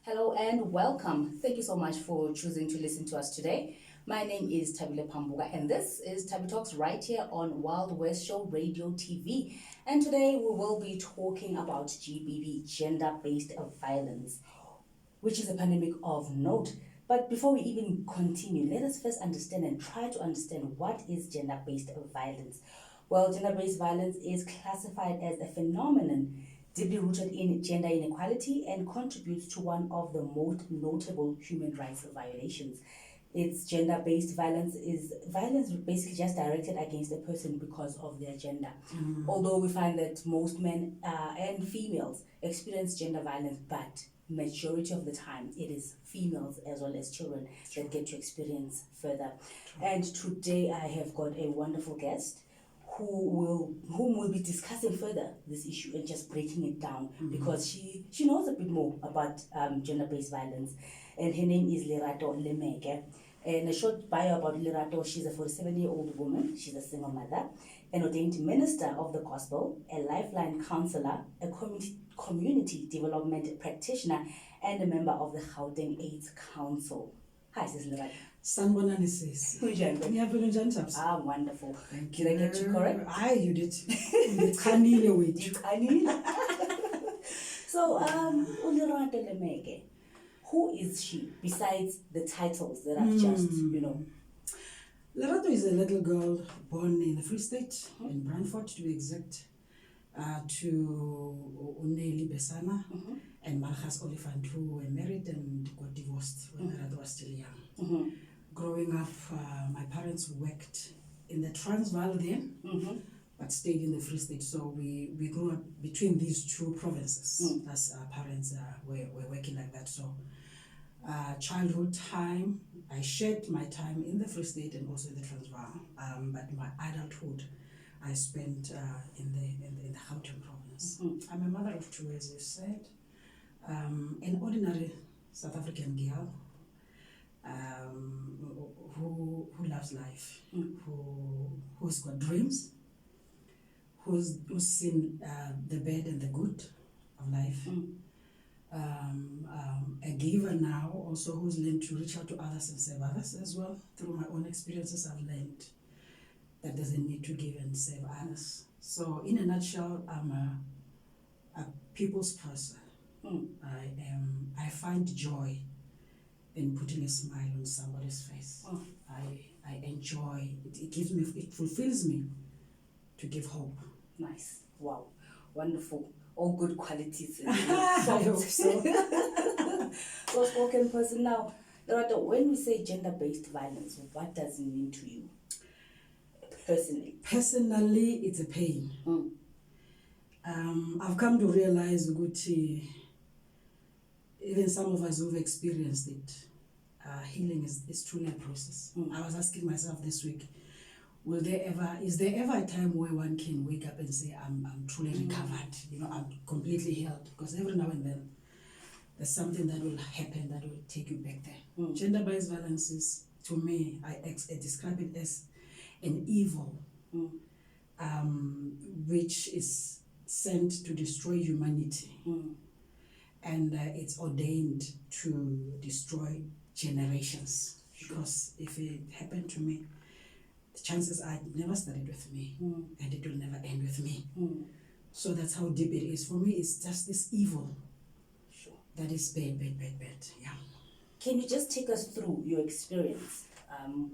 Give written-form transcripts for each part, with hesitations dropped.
Hello and welcome. Thank you so much for choosing to listen to us today. My name is Thabi and this is Thabi Talks right here on Wild West Show Radio TV. And today we will be talking about GBV, gender-based violence, which is a pandemic of note. But before we even continue, let us first understand and try to understand what is gender-based violence. Well, gender-based violence is classified as a phenomenon deeply rooted in gender inequality and contributes to one of the most notable human rights violations. It's gender-based violence is violence basically just directed against a person because of their gender. Although we find that most men and females experience gender violence, but majority of the time it is females as well as children that get to experience further. And today I have got a wonderful guest whom will be discussing further this issue and just breaking it down because she knows a bit more about gender-based violence, and her name is Lerato Lemeke. And a short bio about Lerato: she's a 47-year-old woman, she's a single mother, an ordained minister of the gospel, a lifeline counselor, a community development practitioner, and a member of the Gauteng AIDS Council. Hi, Sis Lerato. Sanibonani sis. Ngiyaphila njani Thabs? Ah, wonderful. Thank you. Did I get you correct? Hayi, you did. Ngichanile wethu. So, uLerato Lemeke, who is she besides the titles that I've just, Lerato is a little girl born in the Free State, in Brandfort to be exact, to Uneli Besana and Malchas Oliphant, who were married and got divorced when Lerato was still young. Growing up, my parents worked in the Transvaal then, but stayed in the Free State. So we grew up between these two provinces. As our parents were working like that. So childhood time, I shared my time in the Free State and also in the Transvaal. But my adulthood, I spent in the Gauteng province. I'm a mother of two, as you said. An ordinary South African girl. Who loves life, who's got dreams, who's seen the bad and the good of life, a giver now, also who's learned to reach out to others and serve others as well. Through my own experiences, I've learned that there's a need to give and serve others. So in a nutshell, I'm a people's person. I find joy in putting a smile on somebody's face. I enjoy it. It gives me, it fulfills me to give hope. Nice. Wow. Wonderful. All good qualities. I hope so. So spoken person now. Lerato, when we say gender-based violence, what does it mean to you personally? Personally, it's a pain. I've come to realize that even some of us who've experienced it, healing is truly a process. I was asking myself this week, is there ever a time where one can wake up and say, I'm truly recovered, I'm completely healed? Because every now and then, there's something that will happen that will take you back there. Gender-based violence is, to me, I describe it as an evil, which is sent to destroy humanity. And it's ordained to destroy generations. Because if it happened to me, the chances are it never started with me, and it will never end with me. So that's how deep it is. For me, it's just this evil that is bad. Yeah. Can you just take us through your experience?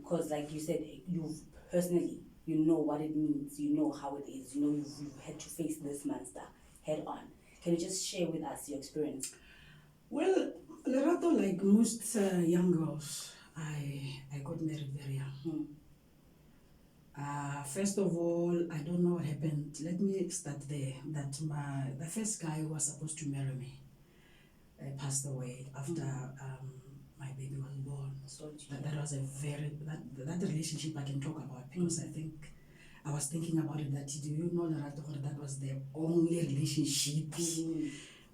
Because like you said, you've personally, you know what it means, you know how it is, you've had to face this monster head on. Can you just share with us your experience? Well, Lerato, like most young girls, I got married very young. First of all, I don't know what happened. Let me start there. That the first guy who was supposed to marry me passed away after my baby was born. So that was that relationship I can talk about, because I think I was thinking about it, that do you know that was the only relationship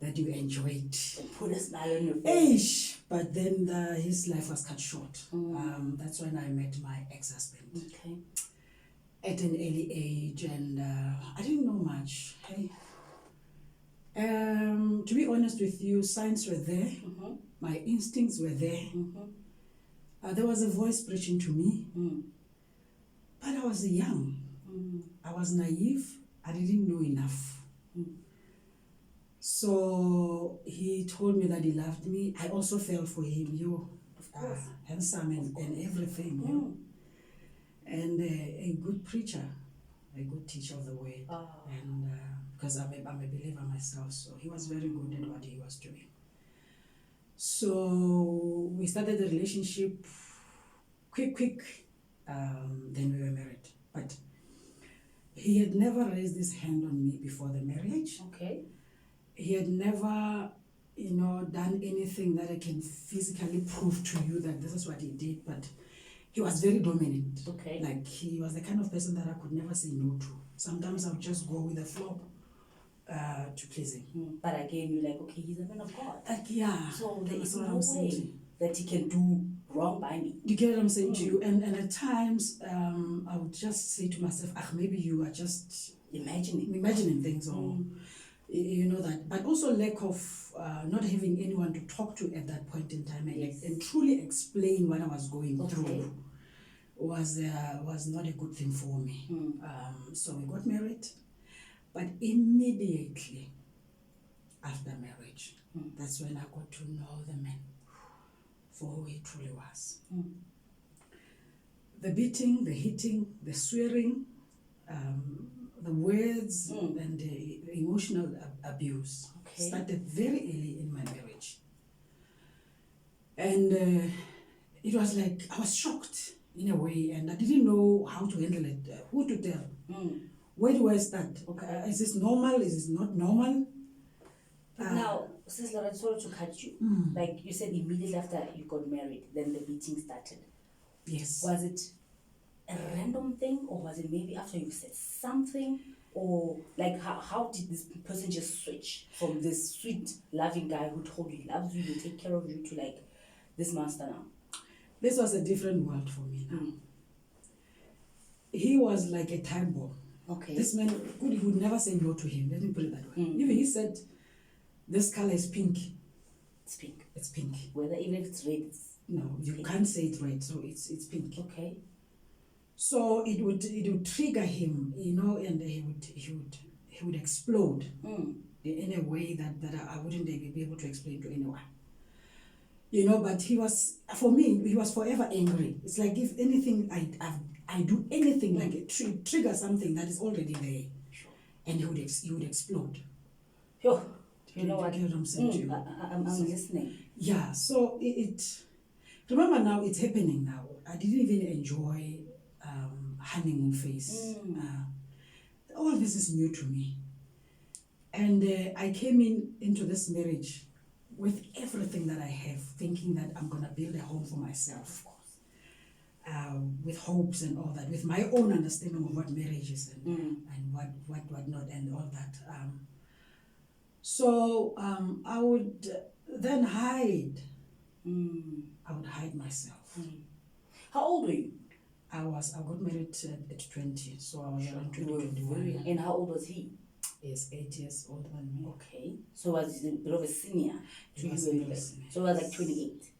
that you enjoyed. Put a smile on your face. But then his life was cut short. That's when I met my ex-husband. Okay. At an early age, and I didn't know much. Hey. To be honest with you, signs were there. My instincts were there. There was a voice preaching to me, but I was young. I was naive. I didn't know enough. So he told me that he loved me. I also fell for him. Handsome and everything. And a good preacher, a good teacher of the word. And because I'm a believer myself, so he was very good at what he was doing. So we started the relationship quick. Then we were married. But he had never raised his hand on me before the marriage. Okay. He had never, done anything that I can physically prove to you that this is what he did, but he was very dominant. Okay. Like, he was the kind of person that I could never say no to. Sometimes I would just go with the flow to please him. But again, you're like, okay, he's a man of God. Yeah. So there is That's what no I'm saying way to you. that he can do wrong by me. You get what I'm saying to you? And at times, I would just say to myself, maybe you are just imagining things, or that. But also lack of not having anyone to talk to at that point in time and truly explain what I was going through was not a good thing for me. So we got married, but immediately after marriage, that's when I got to know the man for who he truly was. The beating, the hitting, the swearing, the words, and the emotional abuse started very early in my marriage. And it was like I was shocked in a way, and I didn't know how to handle it, who to tell. Where do I start? Is this normal? Is this not normal? Now, Sis Lerato, sorry to cut you. Like you said, immediately after you got married, then the beating started. Yes. Was it a random thing, or was it maybe after you said something? Or like how did this person just switch from this sweet, loving guy who told you he loves you, will take care of you, to like this master now? This was a different world for me now. He was like a time bomb. Okay. This man, he would never say no to him. Let me put it that way. Even he said, this color is pink. It's pink. It's pink. Whether even if it's red, it's no, you pink. Can't say it's red, so it's pink. Okay. So it would trigger him, and he would explode in a way that I wouldn't be able to explain to anyone. But he was, for me, he was forever angry. It's like if anything, I do anything like it trigger something that is already there, and he would explode. Sure. You know what? Get what I'm saying to you? I'm listening. Yeah. So it. Remember now, it's happening now. I didn't even enjoy honeymoon phase. All this is new to me, and I came into this marriage with everything that I have, thinking that I'm gonna build a home for myself, with hopes and all that, with my own understanding of what marriage is and what not and all that. So I would then hide. I would hide myself. How old were you? I got married at 20, so I was around 21. And how old was he? He's 8 years older than me. Okay. So was he a bit of a senior to you? So he was like 28.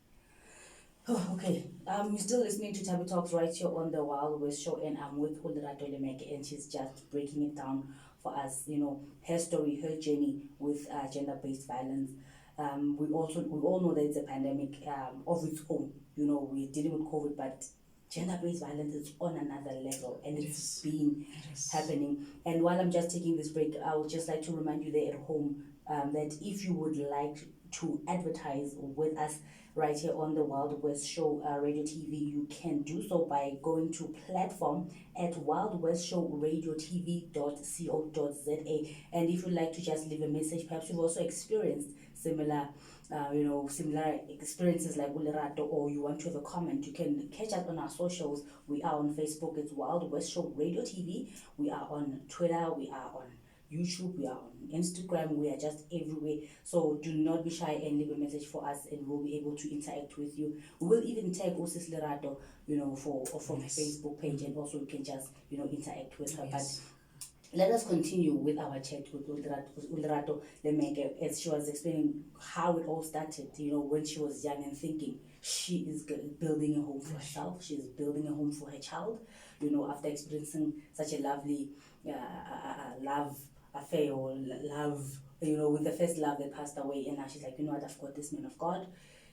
Oh, okay. You're still listening to Thabi Talks right here on the Wild West Show, and I'm with Lerato, and she's just breaking it down for us. Her story, her journey with gender-based violence. We all know that it's a pandemic of its own. We're dealing with COVID, but gender-based violence is on another level, and it's been happening. And while I'm just taking this break, I would just like to remind you there at home that if you would like to advertise with us right here on the Wild West Show RadioTV, you can do so by going to platform at wildwestshowradiotv.co.za. And if you'd like to just leave a message, perhaps you've also experienced similar experiences like Lerato, or you want to have a comment, you can catch us on our socials. We are on Facebook, it's Wild West Show Radio TV. We are on Twitter, we are on YouTube, we are on Instagram, we are just everywhere. So do not be shy and leave a message for us, and we'll be able to interact with you. We will even tag Sis Lerato, from the Facebook page, and also we can just interact with her. But Let us continue with our chat with Lerato Lemeke as she was explaining how it all started, when she was young and thinking she is building a home for herself, she is building a home for her child, after experiencing such a lovely love affair or love, with the first love that passed away. And now she's like, what, I've got this man of God,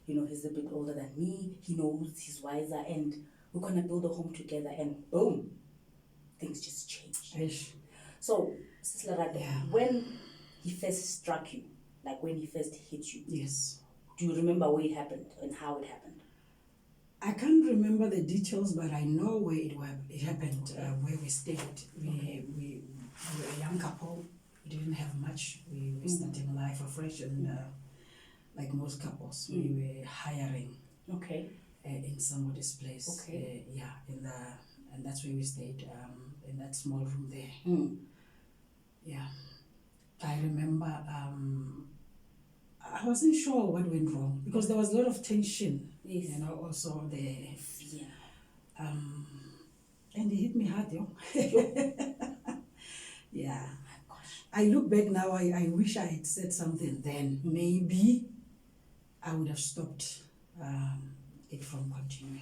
he's a bit older than me, he knows, he's wiser, and we're going to build a home together. And boom, things just changed. Eish. So, Sister Lerato, when he first struck you, like when he first hit you, yes, do you remember where it happened and how it happened? I can't remember the details, but I know where it happened, where we stayed. We were a young couple. We didn't have much. We were starting life afresh, and like most couples, we were hiring in somebody's place. And that's where we stayed, in that small room there. Yeah, I remember. I wasn't sure what went wrong because there was a lot of tension. Yes. Also the fear. And it hit me hard, Yeah. Gosh. I look back now, I wish I had said something then. Maybe I would have stopped it from continuing.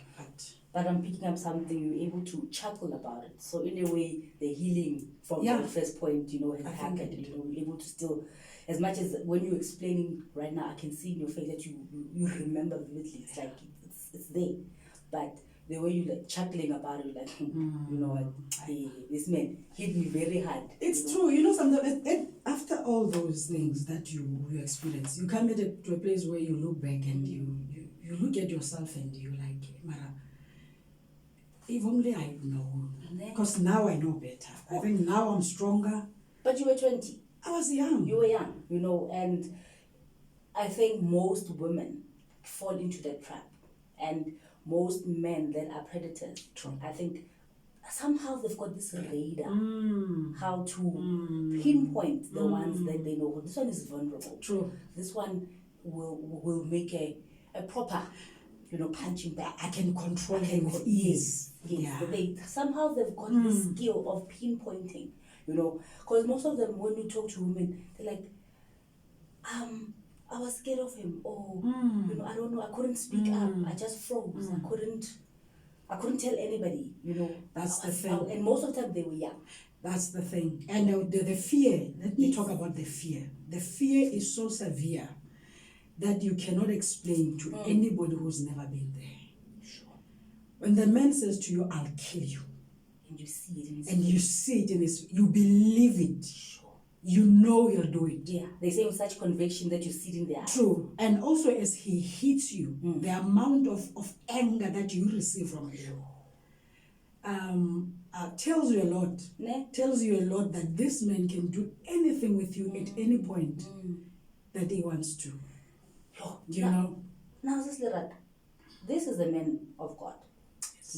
But I'm picking up something, you were able to chuckle about it. So in a way, the healing from the first point, has happened. You're able to still, as much as when you're explaining right now, I can see in your face that you remember vividly. It's like it's there. But the way you like chuckling about it, like, this man hit me very hard. It's true, sometimes after all those things that you experience, you come to a place where you look back and you look at yourself and you're like, Mara, if only I know. Because now I know better. I think now I'm stronger. But you were 20. I was young. You were young, and I think most women fall into that trap. And most men that are predators, I think somehow they've got this radar, how to pinpoint the ones that they know. This one is vulnerable. True. This one will make a proper, punching bag. I can control him with ease. Yes. Yeah. Somehow they've got this skill of pinpointing, because most of them, when you talk to women, they're like, I was scared of him, or I don't know, I couldn't speak up, I just froze, I couldn't tell anybody, That's the thing. And most of the time they were young. That's the thing. And the fear, let me talk about the fear. The fear is so severe that you cannot explain to anybody who's never been there. Sure. When the man says to you, I'll kill you, and you see it in his and you see it in his, you believe it. Sure. You know he'll do it. Yeah, they say with such conviction that you see it in their eyes. True. And also as he hits you, the amount of anger that you receive from him tells you a lot. Tells you a lot that this man can do anything with you at any point that he wants to. Now, Sister Lerato, this is a man of God. Yes.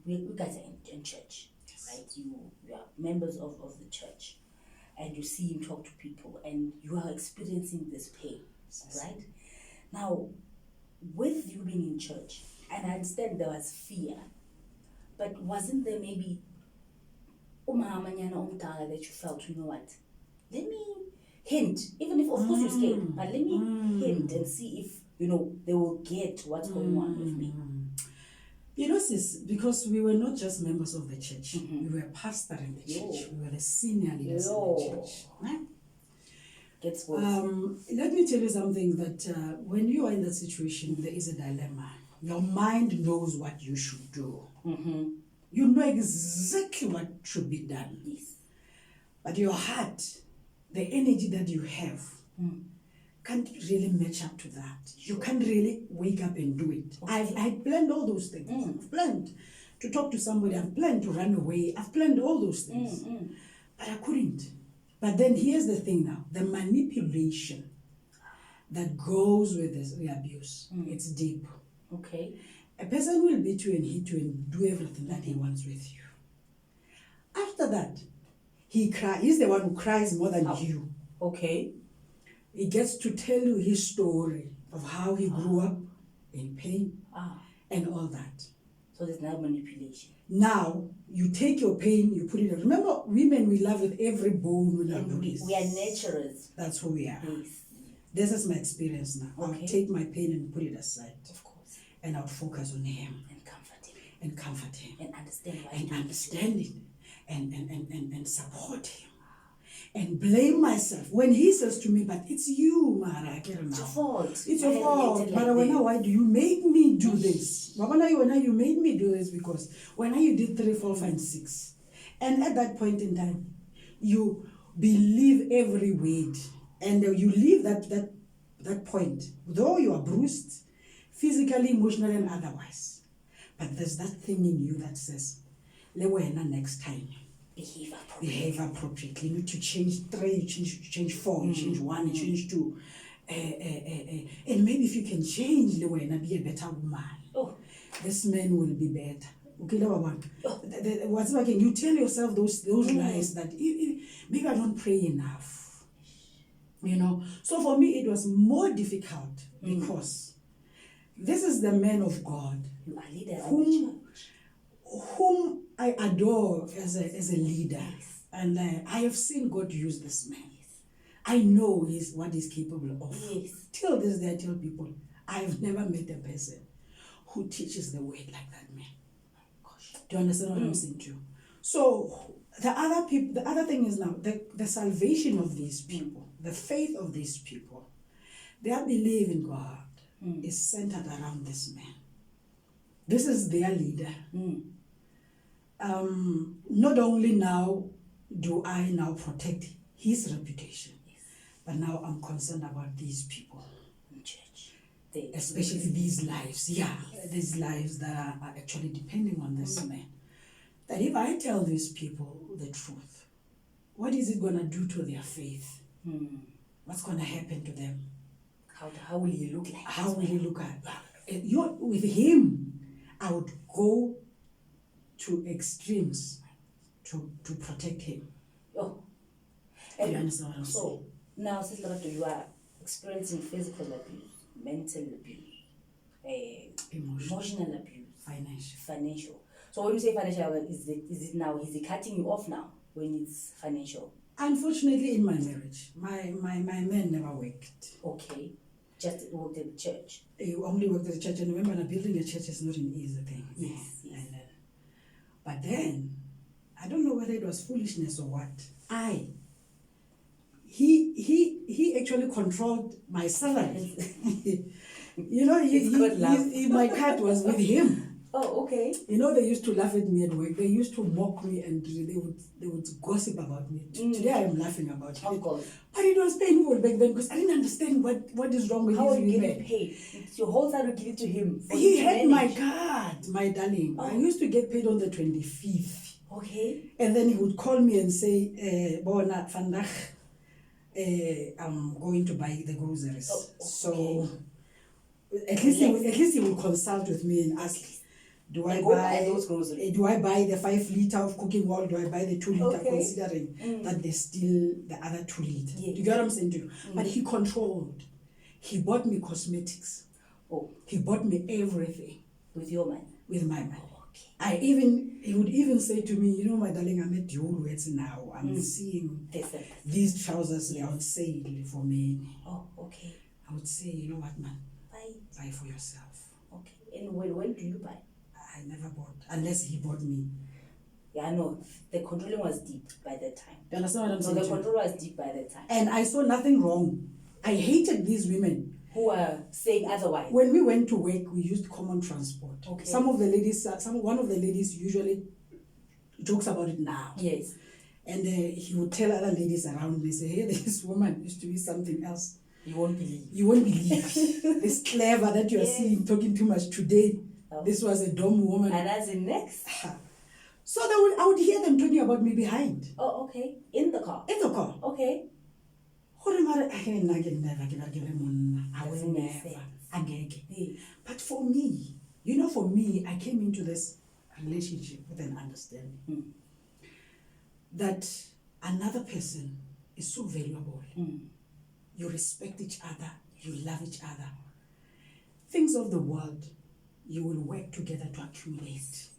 We guys are in church, right? You are members of the church, and you see him talk to people, and you are experiencing this pain, right? Now, with you being in church, and I understand there was fear, but wasn't there maybe that you felt, what? Let me hint, even if of course you're scared, but let me hint and see if they will get what's going on with me. Sis, because we were not just members of the church, we were pastor in the church, we were the senior leaders in the church. Right? Gets worse. Let me tell you something that when you are in that situation, there is a dilemma. Your mind knows what you should do. You know exactly what should be done. Yes. But your heart, the energy that you have, can't really match up to that. Sure. You can't really wake up and do it. Okay. I planned all those things. I've planned to talk to somebody. I've planned to run away. I've planned all those things. But I couldn't. But then here's the thing now. The manipulation that goes with this abuse, it's deep. Okay. A person will beat you and hit you and do everything that he wants with you. After that, he's the one who cries more than you. Okay. He gets to tell you his story of how he grew up in pain and all that. So So there's now manipulation. Now, you take your pain, you put it. Remember, women, we love with every bone in our And bodies. we are nurturers. That's who we are. Yes. This is my experience now. Okay. I'll take my pain and put it aside. Of course. And I'll focus on him. And comfort him. And comfort him. And understand why. And understand it. And support him. And blame myself when he says to me, but it's you, Mara. It's your fault. It's your fault. Mara, why do you make me do this? You made me do this because when you did 3, 4, 5, 6. And at that point in time, you believe every word. And you leave that point, though you are bruised, physically, emotionally, and otherwise. But there's that thing in you that says, next time. Behave appropriately. You need to change 3, you change 4, you change 1, you change 2. And maybe if you can change, be a better woman. Oh. This man will be better. Okay, what's working? You tell yourself those lies that maybe I don't pray enough. So for me it was more difficult because this is the man of God You are leader of the church. whom I adore as a leader. Yes. And I have seen God use this man. Yes. I know what he's capable of. Yes. Till this day I tell people, I've never met a person who teaches the word like that man. Gosh. Do you understand what I'm saying to you? So the other thing is now the salvation of these people, the faith of these people, their belief in God is centered around this man. This is their leader. Not only now do I now protect his reputation, but now I'm concerned about these people In church. especially these lives. These lives that are actually depending on this man. That if I tell these people the truth, what is it going to do to their faith? What's going to happen to them? How will he look like? How will he look at? With him, I would go to extremes to protect him. Oh. Do you understand what I'm saying? So now, Sister Lerato, you are experiencing physical abuse, mental abuse, emotional abuse, financial. So when you say financial, is it now? Is he cutting you off now when it's financial? Unfortunately, in my marriage, my man never worked. Okay, just worked at the church. He only worked at the church, and remember, building a church is not an easy thing. Yes. But then, I don't know whether it was foolishness or what. He actually controlled my salary. My cut was with him. Oh, okay. They used to laugh at me at work. They used to mock me and they would gossip about me. Today I am laughing about it. Of course. But it was painful back then because I didn't understand what is wrong with How his are you women. getting paid? It's your whole salary, give it to him. He had my card, my darling. Oh. I used to get paid on the 25th. Okay. And then he would call me and say, Bona, vandaag, I'm going to buy the groceries. Oh, okay. So at least he will consult with me and ask, do I buy those groceries? Do I buy the 5 liter of cooking oil? Do I buy the 2 liter, Okay. considering that there's still the other 2 liter? Yes. Do you get what I'm saying to you? But he controlled. He bought me cosmetics. Oh, He bought me everything with your money. with my money. Okay. He would even say to me, my darling, I'm at Woolworths now. I'm seeing these trousers are on sale for men. Oh, okay. I would say, you know what, man? Buy. Buy for yourself. Okay. And when do you buy? I never bought, unless he bought me. Yeah, I know. The controlling was deep by that time. Do you understand what I'm So saying? the to you? control was deep by that time. And I saw nothing wrong. I hated these women. Who are saying otherwise? When we went to work, we used common transport. Okay. One of the ladies usually jokes about it now. Yes. And he would tell other ladies around me, say, hey, this woman used to be something else. You won't believe. You won't believe. This clever that you are seeing talking too much today. Oh. This was a dumb woman. And as in next? So I would hear them talking about me behind. Oh, okay. In the car? In the car. Okay. I will never. Hey. But for me, I came into this relationship with an understanding that another person is so valuable. You respect each other, you love each other. Things of the world you will work together to accumulate.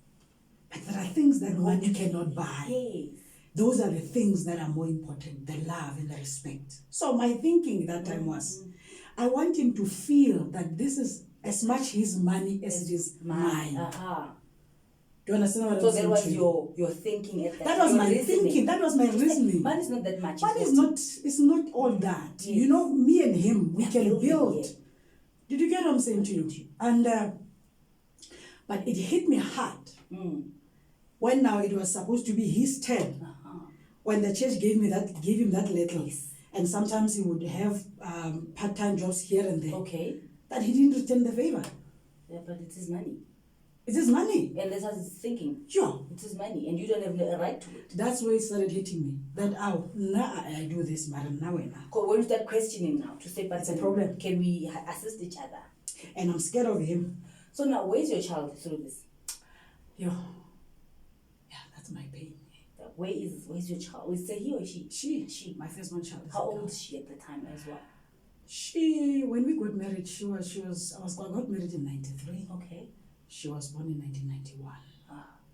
But there are things that money cannot buy. Yes. Those are the things that are more important, the love and the respect. So my thinking that time was, I want him to feel that this is as much his money as it is mine. Do you understand what I'm saying? So that was your thinking at that That was your my reasoning. thinking. That was my reasoning. Money is not that much. Money is not. It's not all that. Yes. You know, me and him, we Yeah, can building, build. yeah. Did you get what I'm saying to you? And but it hit me hard when now it was supposed to be his turn. When the church gave him that little, and sometimes he would have part-time jobs here and there. Okay. That he didn't return the favor. Yeah, but it is money. It is money. And that's how he's thinking. Sure. It is money, and you don't have a right to it. That's where it started hitting me. That now I do this, madam, now and now. Because when you start questioning now, to say, but It's a problem. Can we assist each other? And I'm scared of him. So now, where's your child through this? Yeah, that's my pain. Where's your child? We say he or she? She. My first born child. How old is she at the time as well? When we got married, I got married in 93. Okay. She was born in 1991.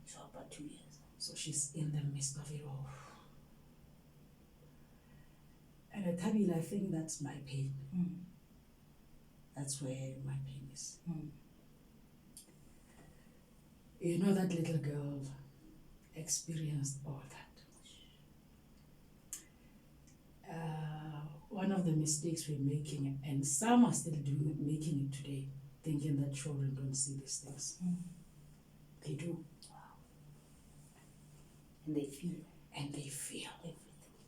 So about 2 years. So she's in the midst of it all. And at Thabi, I think that's my pain. That's where my pain is. You know, that little girl experienced all that. One of the mistakes we're making, and some are still making it today, thinking that children don't see these things. They do. Wow. And they feel. And they feel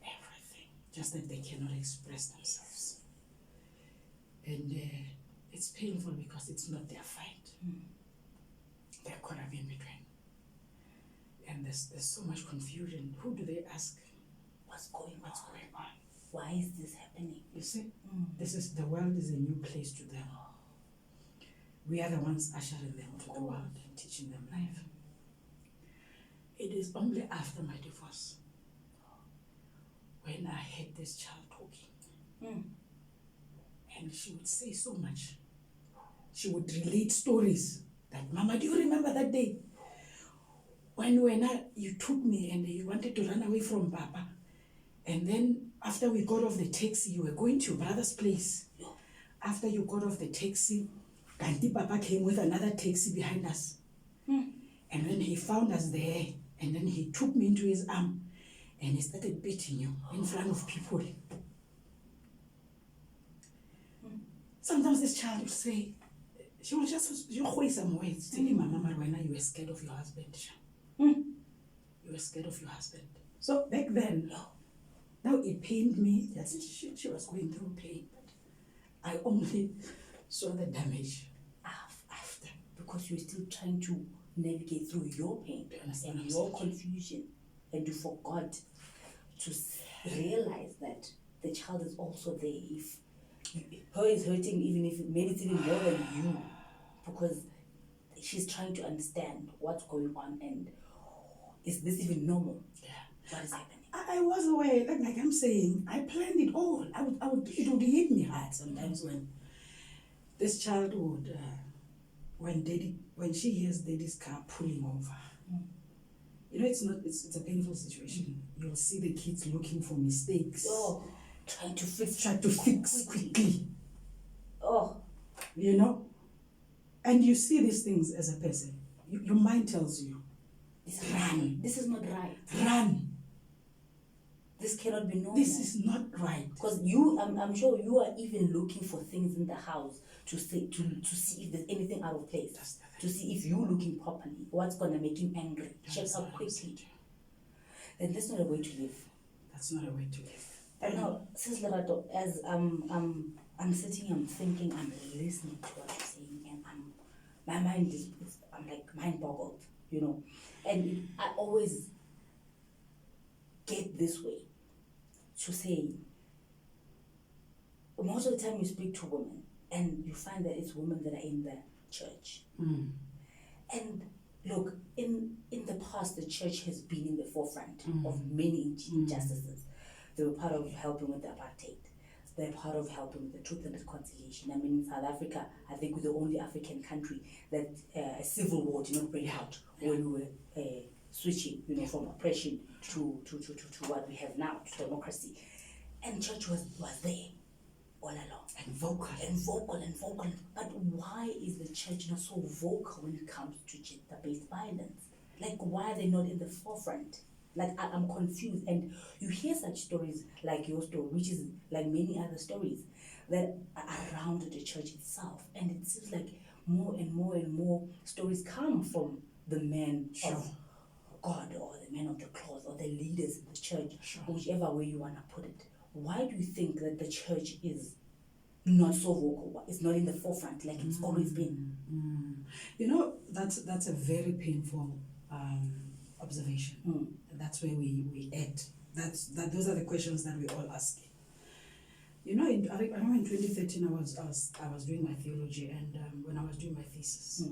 everything. Just that they cannot express themselves. And it's painful because it's not their fight. They're caught up in between. And there's so much confusion. Who do they ask? What's going on? Why is this happening? You see, the world is a new place to them. We are the ones ushering them to the world and teaching them life. It is only after my divorce when I heard this child talking. And she would say so much. She would relate stories that, Mama, do you remember that day? When you took me and you wanted to run away from Papa. And then after we got off the taxi, you were going to your brother's place. After you got off the taxi, Kanti Papa came with another taxi behind us. And then he found us there. And then he took me into his arm. And he started beating you in front of people. Sometimes this child will say, she will just say some words. Tell him, Mama Marwana, you were scared of your husband. You were scared of your husband. So back then, now it pained me that she was going through pain. But I only saw the damage after. Because you're still trying to navigate through your pain and your confusion. And you forgot to realize that the child is also there. If her is hurting, even if maybe it's even more than you, because she's trying to understand what's going on and is this even normal? What is happening? I was aware, like I'm saying, I planned it all. It would hit me hard sometimes when this child would, when she hears Daddy's car pulling over. You know, it's a painful situation. You'll see the kids looking for mistakes. Trying to fix quickly. You know? And you see these things as a person. Your mind tells you, run. This is not right. Run. This cannot be normal. This is not right. Because I'm sure you are even looking for things in the house to see if there's anything out of place. To see if you're looking properly. What's gonna make him angry? Check out quickly. And that's not a way to live. That's not a way to live. And now, Sis Lerato, as I'm sitting, I'm thinking, I'm listening to what you're saying, and my mind I'm like mind boggled, you know. And I always get this way to say, most of the time you speak to women and you find that it's women that are in the church. And look, in the past, the church has been in the forefront of many injustices. They were part of helping with the apartheid. They're part of helping with the truth and reconciliation. nation. I mean, in South Africa, I think we're the only African country that a civil war did not break out when we were switching, from oppression to what we have now, to democracy. And church was there all along. And vocal. And vocal. But why is the church not so vocal when it comes to gender-based violence? Like, why are they not in the forefront? Like, I'm confused. And you hear such stories like your story, which is like many other stories that are around the church itself. And it seems like more and more stories come from the men of God, or the men of the cloth, or the leaders in the church, or whichever way you want to put it. Why do you think that the church is not so vocal? It's not in the forefront like it's always been. That's a very painful observation. That's where we add. Those are the questions that we all ask. I remember in 2013 I was doing my theology, and when I was doing my thesis,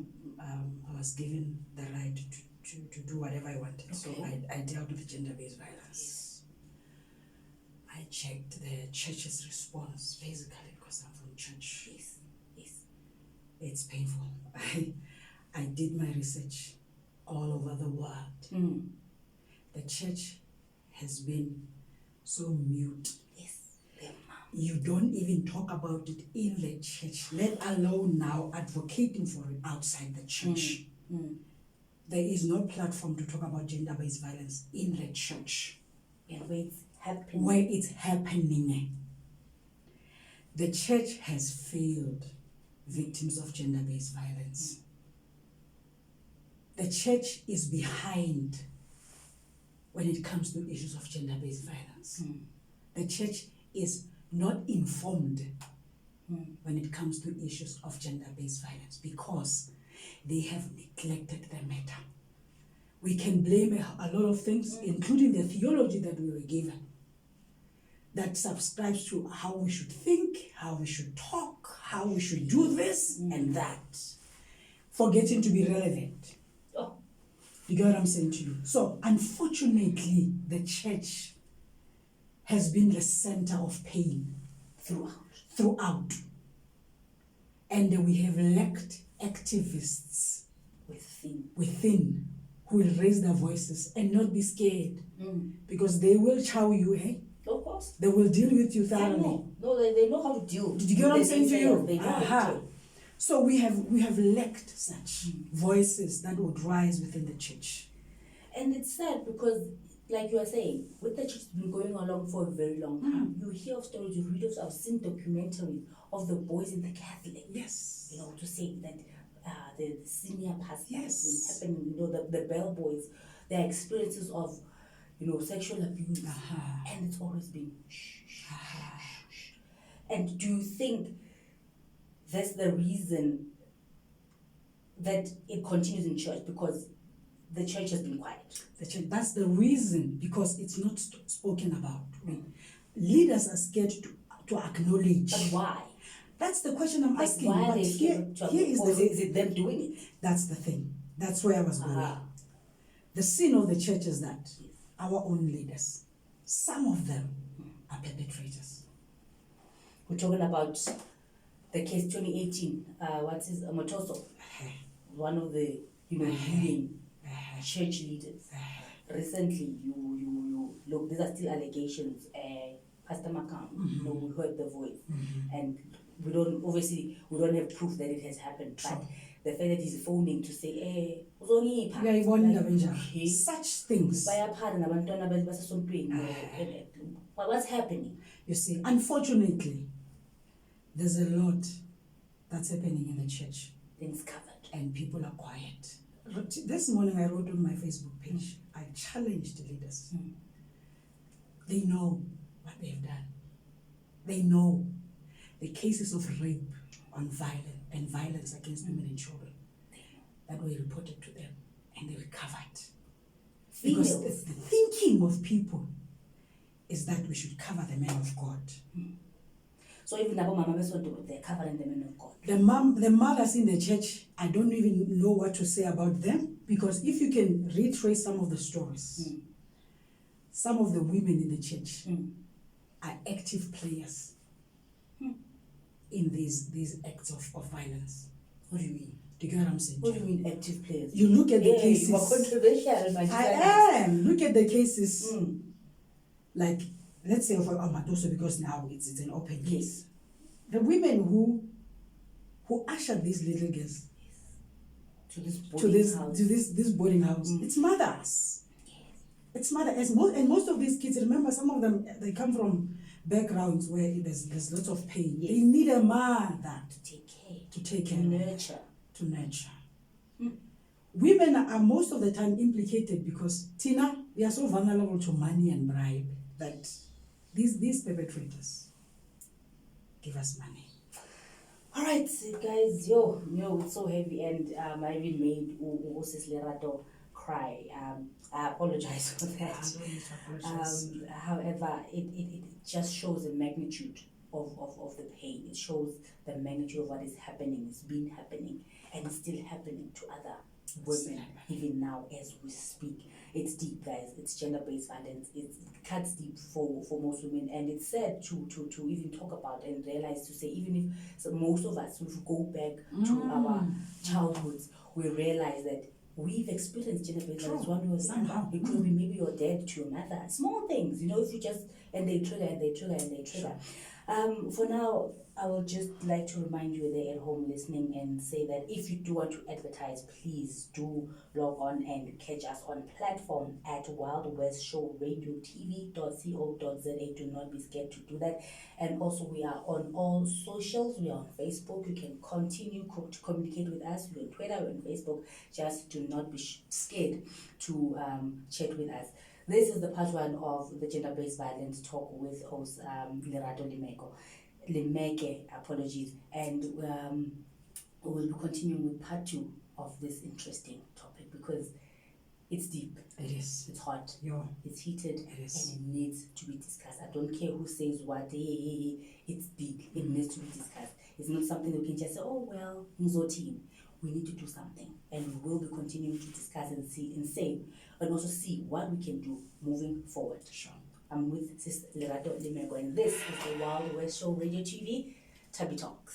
I was given the right to do whatever I wanted. Okay. So I dealt with gender-based violence. Yes. I checked the church's response, basically, because I'm from church. Yes. It's painful. I did my research all over the world. The church has been so mute. Yes. You don't even talk about it in the church, let alone now advocating for it outside the church. There is no platform to talk about gender-based violence in the church. And where it's happening. The church has failed victims of gender-based violence. The church is behind when it comes to issues of gender-based violence. The church is not informed when it comes to issues of gender-based violence because they have neglected the matter. We can blame a lot of things, including the theology that we were given, that subscribes to how we should think, how we should talk, how we should do this and that, forgetting to be relevant. You get what I'm saying to you? So, unfortunately, the church has been the center of pain throughout. And we have lacked activists within who will raise their voices and not be scared. Because they will chow you, hey? Of course. They will deal with you thoroughly. They know how to deal. Did you get what I'm saying to you? They know how to deal. So we have lacked such voices that would rise within the church. And it's sad because, like you are saying, with the church been going along for a very long time, you hear of stories, you read of, I've seen documentaries of the boys in the Catholic. Yes. To say that the senior pastor has been happening, the bellboys, their experiences of, sexual abuse. And it's always been shh. And do you think that's the reason that it continues in church? Because the church has been quiet. That's the reason, because it's not spoken about. Leaders are scared to acknowledge. But why? That's the question I'm asking. Why are but they scared to acknowledge? Is it them doing it? That's the thing. That's where I was going. The sin of the church is that our own leaders, some of them are perpetrators. We're talking about the case 2018. Motoso, one of the leading church leaders. Recently, you look. These are still allegations. Pastor Makam, we heard the voice, and we don't have proof that it has happened. But the fact that he's phoning to say, such things. What's happening? You see, unfortunately, there's a lot that's happening in the church. Things covered. And people are quiet. This morning I wrote on my Facebook page, I challenged the leaders. They know what they've done. They know the cases of rape and violence against women and children that were reported to them, and they were covered. Because the thinking of people is that we should cover the men of God. So even they're covering the men of God. The mothers in the church, I don't even know what to say about them, because if you can retrace some of the stories, some of the women in the church are active players in these acts of violence. What do you mean? Do you get what I'm saying? What do you mean active players? You look at the cases. You are controversial, my I am. Look at the cases. Mm. Like, let's say for Amatoso, because now it's an open case. The women who ushered these little girls to this boarding house, it's mothers. It's mothers. And most of these kids, remember, some of them, they come from backgrounds where there's lots of pain. Yes. They need a mother to take care, to nurture. Women are most of the time implicated because Tina, we are so vulnerable to money and bribe that these perpetrators give us money. All right, guys, it's so heavy, and I even made Pastor Lerato cry. I apologize for that. I don't need to apologize. However, it just shows the magnitude of the pain. It shows the magnitude of what is happening. It's been happening, and it's still happening to other women, even now as we speak. It's deep, guys. It's gender-based violence. It cuts deep for most women, and it's sad to even talk about and realize, to say, even if most of us, if we go back to our childhoods, we realize that we've experienced gender-based violence one way or somehow. It could be maybe your dad to your mother. Small things, if you just, and they trigger and they trigger and they trigger. For now, I would just like to remind you there at home listening and say that if you do want to advertise, please do log on and catch us on platform at Wild West Show RadioTV.co.za. Do not be scared to do that. And also, we are on all socials. We are on Facebook. You can continue to communicate with us. We're on Twitter, we're on Facebook. Just do not be scared to chat with us. This is the part one of the gender-based violence talk with host Lerato Limeke, apologies, and we will be continuing with part two of this interesting topic because it's deep. It is. It's hot. Yeah. It's heated. It is. And it needs to be discussed. I don't care who says what. It's big. It needs to be discussed. It's not something that we can just say, oh, well, Mzo team. We need to do something. And we will be continuing to discuss and see and say, and also see what we can do moving forward. Sure. I'm with Sister Lerato Limeko, and this is the Wild West Show Radio TV, Thabi Talks.